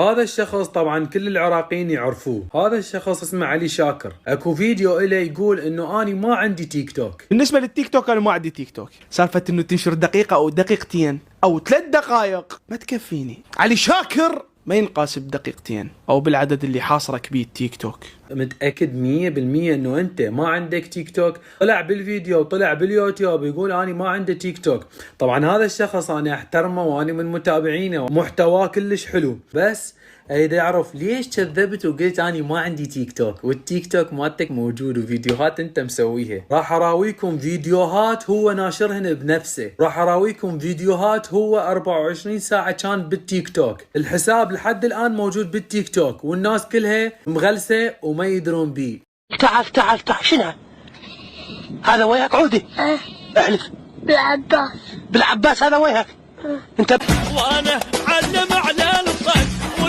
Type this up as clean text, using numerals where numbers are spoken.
هذا الشخص طبعا كل العراقيين يعرفوه، هذا الشخص اسمه علي شاكر. اكو فيديو له يقول انه اني ما عندي تيك توك. بالنسبه للتيك توك انا ما عندي تيك توك، سالفه انه تنشر دقيقه او دقيقتين او 3 دقائق ما تكفيني. علي شاكر ما ينقاس بدقيقتين او بالعدد اللي حاصرك بيه التيك توك. متأكد 100% انه انت ما عندك تيك توك؟ طلع بالفيديو وطلع باليوتيوب يقول اني ما عندي تيك توك. طبعا هذا الشخص انا احترمه وانا من متابعينه ومحتواه كلش حلو، بس اريد اعرف ليش كذبت وقلت اني ما عندي تيك توك والتيك توك مالتك موجود وفيديوهات انت مسويها. راح اراويكم فيديوهات هو ناشرهن بنفسه، راح اراويكم فيديوهات هو 24 ساعة كان بالتيك توك. الحساب لحد الان موجود بالتيك توك والناس كلها مغلسة وما يدرون بيه. تعال تعال تعال، شنو هذا وياك عودي؟ احلف. بالعباس. بالعباس هذا وياك؟ انت وانا علم على الخد